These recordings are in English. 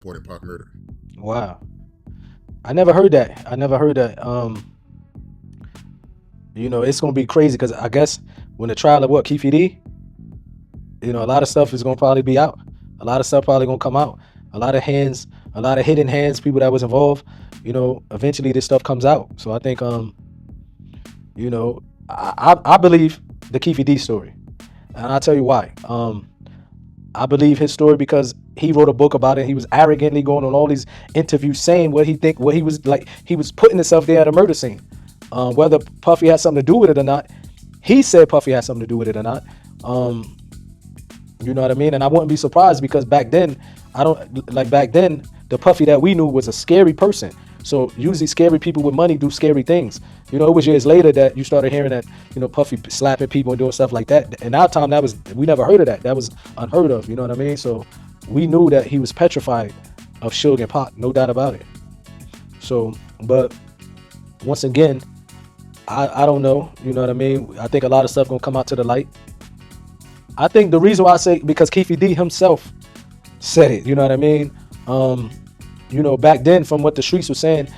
reporting Pac murder. Wow. I never heard that. It's gonna be crazy because I guess when the trial of what Keefe D, a lot of stuff is gonna probably be out. A lot of stuff probably gonna come out. A lot of hands, a lot of hidden hands, people that was involved. Eventually this stuff comes out. So I think, I believe the Keefe D story, and I'll tell you why. I believe his story because he wrote a book about it. He was arrogantly going on all these interviews saying what he was like. He was putting himself there at a murder scene. Whether Puffy had something to do with it or not, he said Puffy had something to do with it or not. You know what I mean? And I wouldn't be surprised because back then, the Puffy that we knew was a scary person. So usually scary people with money do scary things. It was years later that you started hearing that, Puffy slapping people and doing stuff like that. In our time, we never heard of that. That was unheard of. You know what I mean? So we knew that he was petrified of Suge and Pac, no doubt about it. So, but once again, I don't know. You know what I mean? I think a lot of stuff gonna come out to the light. I think the reason why I say because Keefe D himself said it. You know what I mean? Back then, from what the streets were saying,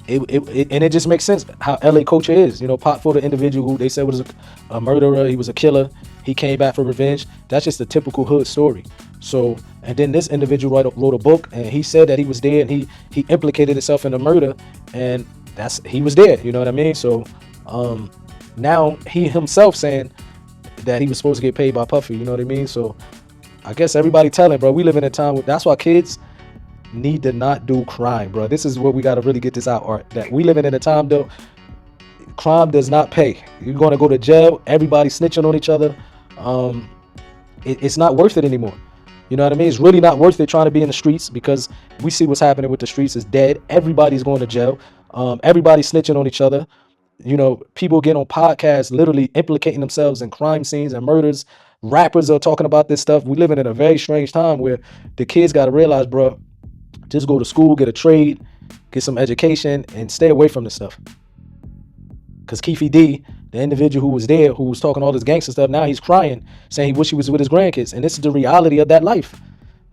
it just makes sense how LA culture is. Pac for the individual who they said was a murderer, he was a killer, he came back for revenge. That's just a typical hood story. So, and then this individual wrote a book, and he said that he was there, and he implicated himself in the murder, and he was there. You know what I mean? So, now he himself saying that he was supposed to get paid by Puffy. You know what I mean? So, I guess everybody telling, bro, we live in a time that's why kids need to not do crime, bro. This is what we got to really get this out, Art, that we living in a time though crime does not pay. You're going to go to jail, everybody snitching on each other. It's not worth it anymore. You know what I mean? It's really not worth it trying to be in the streets because we see what's happening with the streets is dead. Everybody's going to jail. Everybody's snitching on each other. People get on podcasts literally implicating themselves in crime scenes and murders. Rappers are talking about this stuff. We living in a very strange time where the kids got to realize, bro, just go to school, get a trade, get some education, and stay away from this stuff. Because Keefe D, the individual who was there, who was talking all this gangster stuff, now he's crying, saying he wish he was with his grandkids. And this is the reality of that life.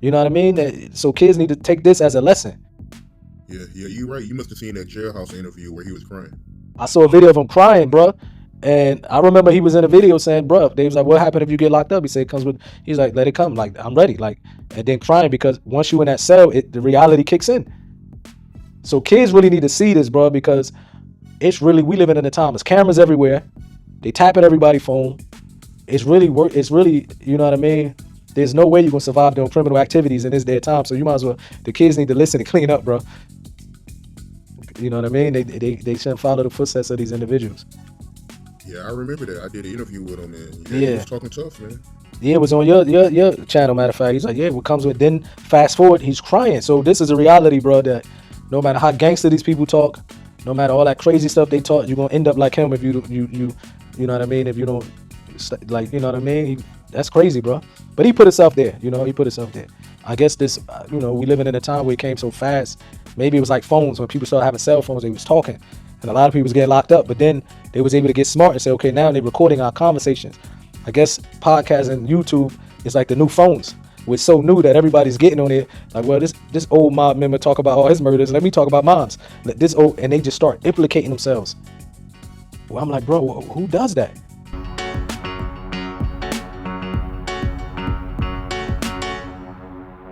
You know what I mean? So kids need to take this as a lesson. Yeah, you're right. You must have seen that jailhouse interview where he was crying. I saw a video of him crying, bro. And I remember he was in a video saying, bro, they was like, what happened if you get locked up? He said, he's like, let it come. Like, I'm ready. Like, and then crying because once you in that cell, the reality kicks in. So kids really need to see this, bro, because we living in a time. There's cameras everywhere. They tapping everybody's phone. It's really, you know what I mean? There's no way you're going to survive doing criminal activities in this day of time. So you might as well, the kids need to listen and clean up, bro. You know what I mean? They shouldn't follow the footsteps of these individuals. Yeah, I remember that. I did an interview with him, and yeah, he was talking tough, man. Yeah, it was on your channel, matter of fact. He's like, yeah, what comes with, then fast forward, he's crying. So this is a reality, bro, that no matter how gangster these people talk, no matter all that crazy stuff they talk, you're going to end up like him if you know what I mean? If you don't, like, you know what I mean? That's crazy, bro. But he put himself there, he put himself there. I guess this, we living in a time where it came so fast. Maybe it was like phones. When people started having cell phones, they was talking. And a lot of people was getting locked up, but then they was able to get smart and say, okay, now they're recording our conversations. I guess podcasts and YouTube is like the new phones. It's so new that everybody's getting on it. Like, well, this old mob member talk about all his murders. Let me talk about moms. And they just start implicating themselves. Well, I'm like, bro, who does that?